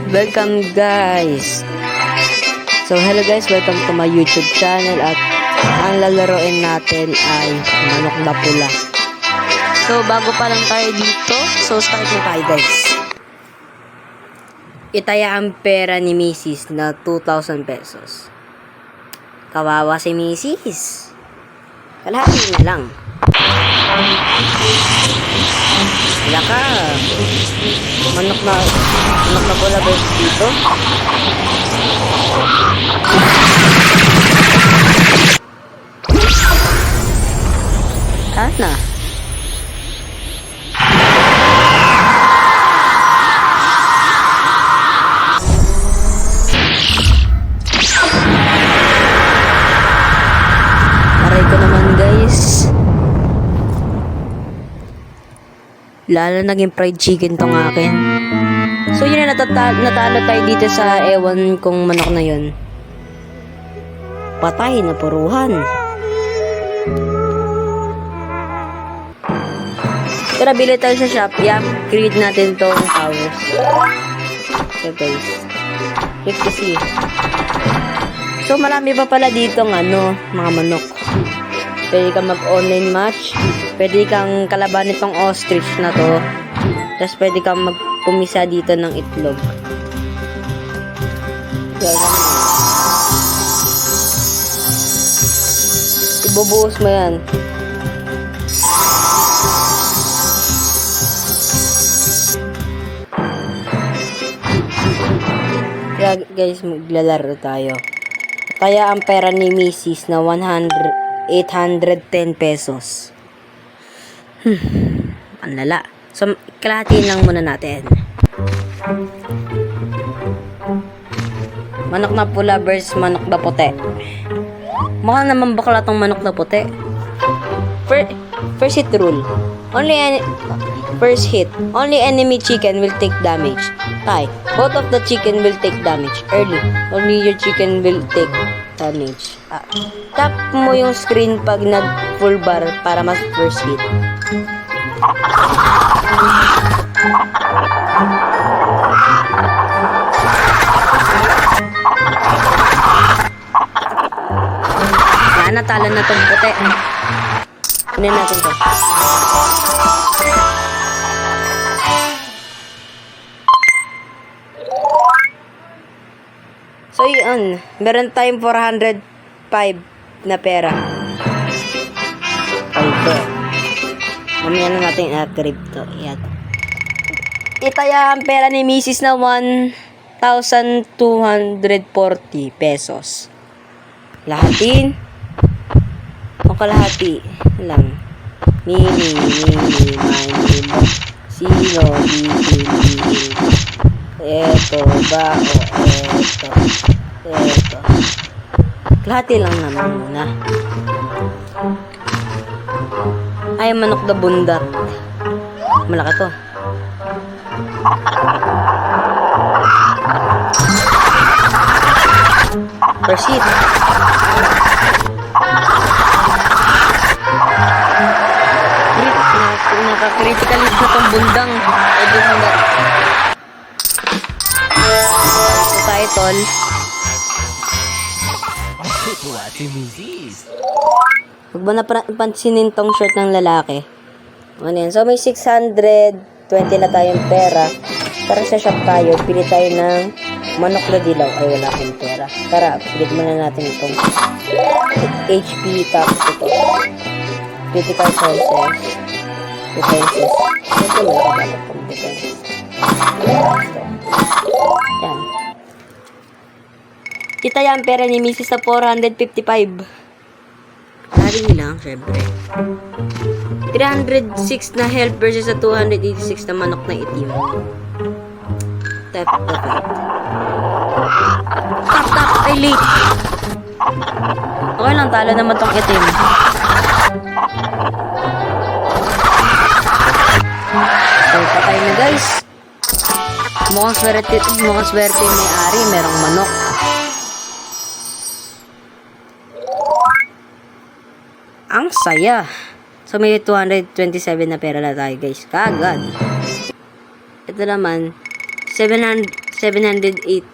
Welcome guys. So hello guys, welcome to my YouTube channel at ang lalaroin natin ay manok na pula. So bago pa lang tayo dito, so start na tayo guys. Itaya ang pera ni Mrs. na 2,000 pesos. Kawawa si Mrs. Kalahati na lang. Wala ka. Manok na pula ba dito? Sana. Aray ko naman guys. Lalo naging fried chicken tong akin. So yun na, natalo tayo dito sa ewan kong manok na yun. Patay na puruhan. Tara, bili tayo sa shop. I-upgrade natin tong towers. So guys, click to see. So marami pa pala dito ng mga manok. Pwede kang mag-online match. Pwede kang kalaban itong ostrich na to. Tapos pwede kang magpumisa dito ng itlog. Ibubuhos mo yan. Kaya guys, maglalaro tayo. Kaya ang pera ni Mrs. na 810 pesos. Ang lala. So, kalahatiin lang muna natin. Manok na pula versus manok na puti. Mukha naman bakla tong manok na puti. First hit rule. First hit. Only enemy chicken will take damage. Tie. Both of the chicken will take damage. Early. Only your chicken will take damage. Tap mo yung screen pag nag full bar para mas first hit. Yan, natalo na itong puti. Kunin natin to. So yun, meron tayong 405 na pera. Okay. Mamaya na natin i-upgrade to. Yan. Itaya ang pera ni Mrs. na 1,240 pesos. Lahatin. O kalahati lang. Mini, sino, bibili. Eto, bako, eto. Kalahati lang naman muna. Ay, manok na bundat. Malaki to. Proceed. Naka-critical hit na tong bundang. Ito bundat. Ito tayo, tol. Huwag mo napansinin tong shirt ng lalaki. Ano yan? So, may 620 na tayong pera. Tara sa shop tayo. Pili tayo ng manok na dilaw. Ay, wala akong pera. Tara, pilit muna natin itong HP tapos ito. Critical sources. Defenses. Ito, wala ka dapat pang defense. Yan. Kita yan pera ni Mrs. na 455. Hari lang, syempre. 306 na health versus sa 286 na manok na itim. Tap, ay late. Okay lang, talo naman tong itim. So, patay na guys. Mukhang swerte yung may-ari, merong manok. Ang saya. So, may 227 na pera na tayo, guys. Kagad. Ito naman, 708.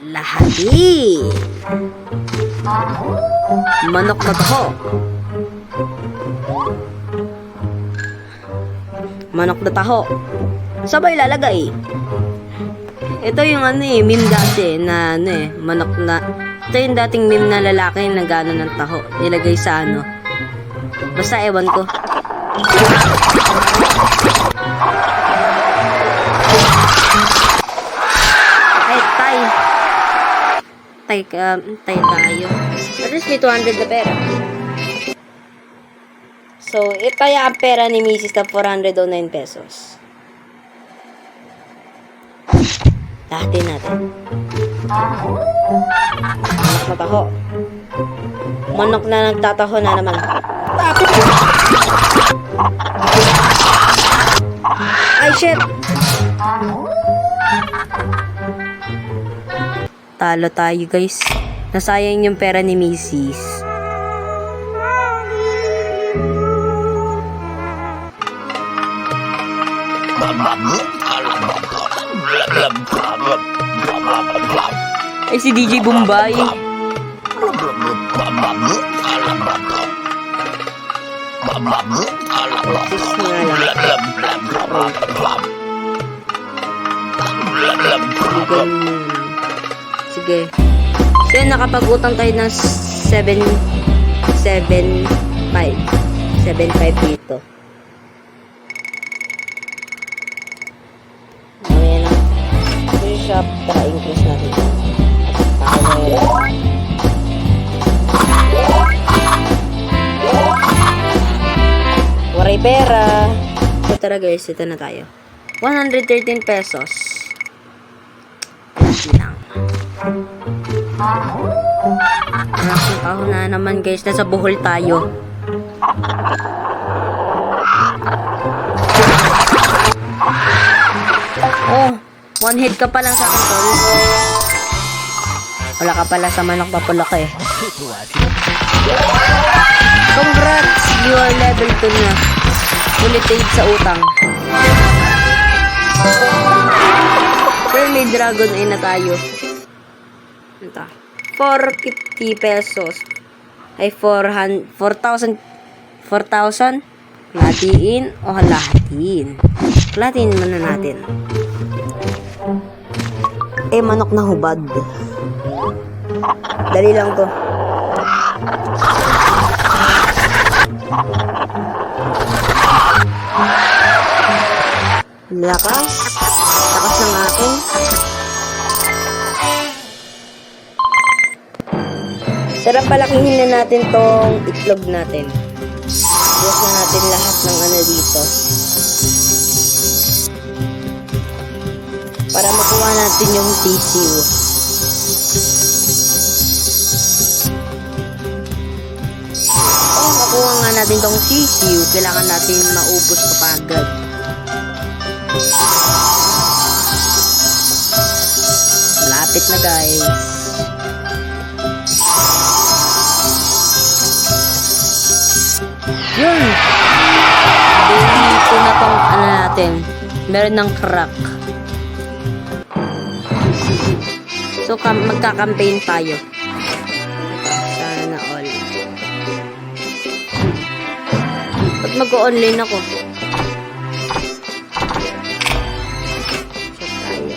Lahati. Manok na taho. Manok na taho. Sabay lalagay. Ito yung meme dati na manok na. Ito yung dating meme na lalaki na gano'n ng taho. Nilagay sa Basta ewan ko. Ay, tay tayo. At least may 200 na pera. So, ito yung pera ni Mrs. na 409 pesos. Lahatin natin. Manok na taho. Manok na nagtataho na naman. Ay, shit! Talo tayo, guys. Nasayang yung pera ni Mrs. Ay, si DJ Bombay. Sige. So, nakapag-utang tayo ng 7.5 dito. Ayan na. Free shop. Tara, increase natin. Waray pera. So, tara guys, ito na tayo. 113 pesos. Lang. Nakakaho na naman guys. Nasa Bohol tayo. Oh, one hit ka pa lang sa akin, tol. Wala ka pala sa manok papulak eh. Congrats! You are level 2 na. Ulit paid sa utang. Pero may dragon ay na tayo. Ito. 450 pesos. Ay 4,000. Lahatiin o halahatiin? Lahatiin muna natin. Manok na hubad. Dali lang to. Lakas. Lakas ng akin. Sarap palakihin na natin tong itlog natin. Bukas na natin lahat ng dito. Para makuha natin yung tissue. Makuha nga natin tong tissue, kailangan natin maubos kapagad. Malapit na guys. Yun! Dito na tong natin. Meron ng crack. So, magka-campaign tayo. Sana all. Ba't mag-online ako? Check tayo.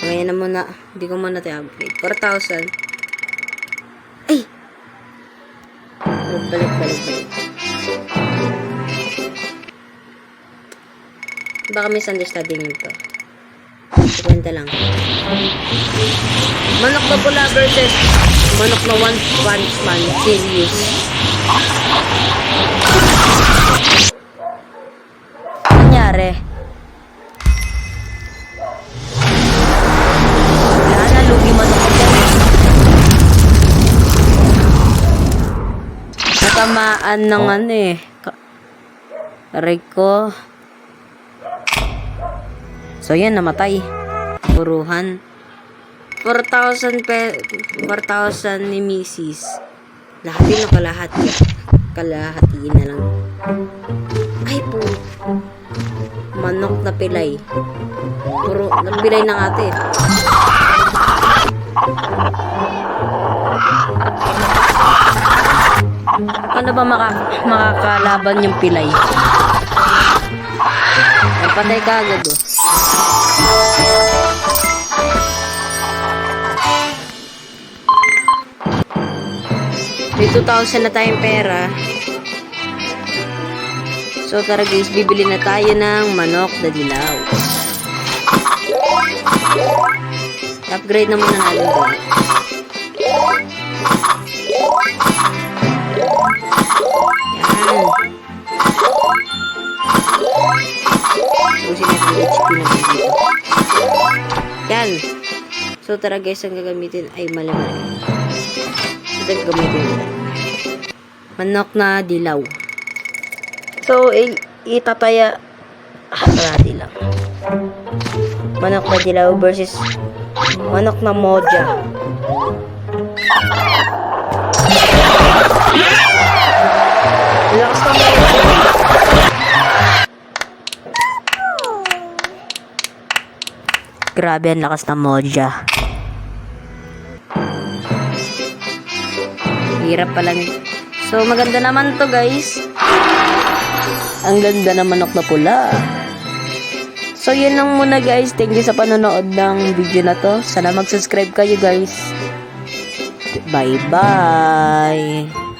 Ngayon na muna. Hindi ko muna tayo upgrade. 4,000. Ay! Balik. Baka misunderstanding ito. Kwenta lang. Manok na pula versus manok na One Punch Man series. Nangyari? Wala na, lugi manok ko dyan. Natamaan ng aray ko. So yan, namatay. Puruhan. 4,000 ni Mrs. Lahatin o kalahati? Kalahatiin na lang. Ay po. manok na pilay. Puro napilay ng ate. Ano ba makakalaban yung pilay? Ay, patay ka agad oh. May 2,000 na tayong pera. So tara guys, bibili na tayo ng manok na dilaw. Upgrade na muna natin ito. Yan. Usin natin yung HP na dito. Yan. So tara guys, ang gagamitin ay mali. Ito gagamitin nila. Manok na dilaw. So, itataya natin lang. Manok na dilaw versus manok na moja. Lakas na grabe ang lakas ng moja. Hirap pala niya. So, maganda naman to guys. Ang ganda ng manok na pula. So, yun lang muna guys. Thank you sa panonood ng video na to. Sana mag-subscribe kayo guys. Bye-bye.